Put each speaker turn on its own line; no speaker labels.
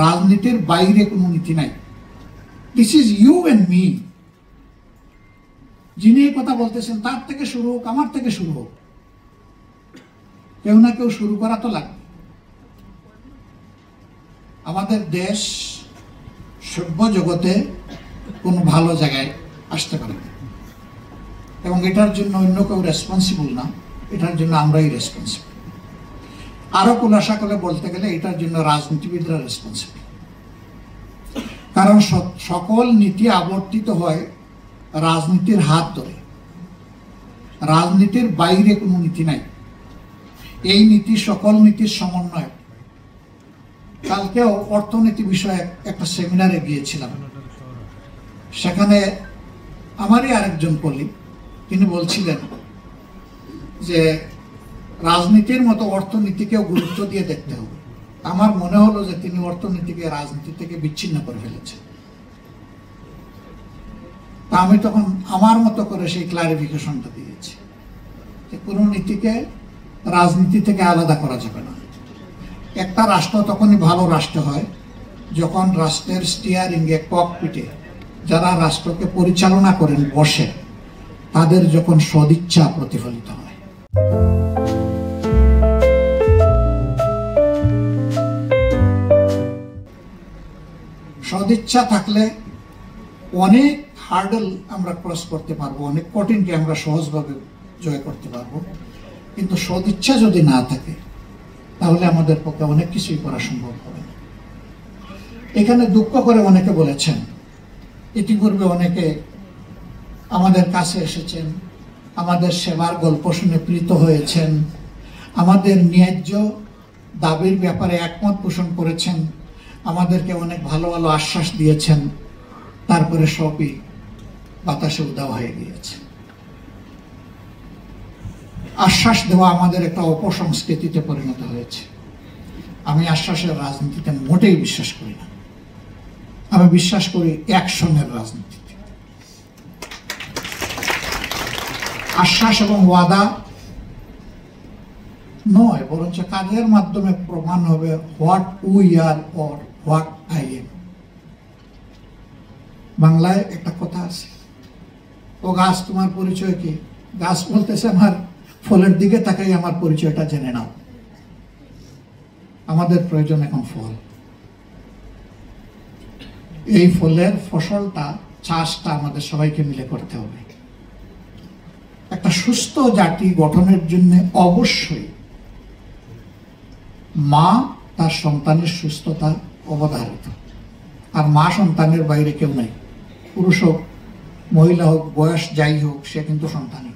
রাজনীতির বাইরে কোনো নীতি নাই। This is you and me. যিনি এই কথা বলতেছেন তার থেকে শুরু হোক, আমার থেকে শুরু হোক, কেউ না কেউ শুরু করা তো লাগবে। আমাদের দেশ সভ্য জগতে কোনো ভালো জায়গায় আসতে পারে না, এবং এটার জন্য অন্য কেউ রেসপন্সিবল না, এটার জন্য আমরাই রেসপন্সিবল। আরো খোলাসা করে বলতে গেলে এটার জন্য রাজনীতিবিদরা রেসপন্সিবল। কারণ সকল নীতি আবর্তিত হয় রাজনীতির হাত ধরে। রাজনীতির বাইরে কোনো নীতি নাই। এই নীতি সকল নীতির সমন্বয়। কালকেও অর্থনীতি বিষয়ে একটা সেমিনারে গিয়েছিলাম। সেখানে আমারই আরেকজন কলিগ তিনি বলছিলেন যে রাজনীতির মতো অর্থনীতিকেও গুরুত্ব দিয়ে দেখতে হবে। আমার মনে হলো যে তিনি অর্থনীতিকে রাজনীতি থেকে বিচ্ছিন্ন করে ফেলেছেন। তা আমি তখন আমার মতো করে সেই ক্লারিফিকেশনটা দিয়েছি যে কোনো নীতিকে রাজনীতি থেকে আলাদা করা যাবে না। একটা রাষ্ট্র তখনই ভালো রাষ্ট্র হয় যখন রাষ্ট্রের স্টিয়ারিংয়ে, ককপিটে যারা রাষ্ট্রকে পরিচালনা করেন বসে, তাদের যখন সদিচ্ছা প্রতিফলিত হয়। সদিচ্ছা থাকলে অনেক হার্ডেল আমরা ক্রস করতে পারবো, অনেক কঠিনকে আমরা সহজভাবে জয় করতে পারবো। কিন্তু সদিচ্ছা যদি না থাকে তাহলে আমাদের পক্ষে অনেক কিছুই করা সম্ভব হবে না। এখানে দুঃখ করে অনেকে বলেছেন, ইতিপূর্বে অনেকে আমাদের কাছে এসেছেন, আমাদের সেবার গল্প শুনে প্রীত হয়েছেন, আমাদের ন্যায্য দাবির ব্যাপারে একমত পোষণ করেছেন, আমাদেরকে অনেক ভালো ভালো আশ্বাস দিয়েছেন, তারপরে সবই বাতাসে উধাও হয়ে গিয়েছে। আশ্বাস দেওয়া আমাদের একটা অপসংস্কৃতিতে পরিণত হয়েছে। আমি আশ্বাসের রাজনীতিতে মোটেই বিশ্বাস করি না। আমি বিশ্বাস করি অ্যাকশনের রাজনীতিতে। আশ্বাস এবং ওয়াদা নয়, বরঞ্চ কাজের মাধ্যমে প্রমাণ হবে what we are or what I am. বাংলায় একটা কথা আছে, ও গাছ তোমার পরিচয় কি? গাছ বলতেছে আমার ফলের দিকে তাকাই আমার পরিচয়টা জেনে নাও। আমাদের প্রয়োজন এখন ফল। এই ফলের ফসলটা, চাষটা আমাদের সবাইকে মিলে করতে হবে। একটা সুস্থ জাতি গঠনের জন্য অবশ্যই মা তার সন্তানের সুস্থতা অবধারিত। আর মা সন্তানের বাইরে কেউ নাই। পুরুষ হোক, মহিলা হোক, বয়স যাই হোক, সে কিন্তু সন্তানই।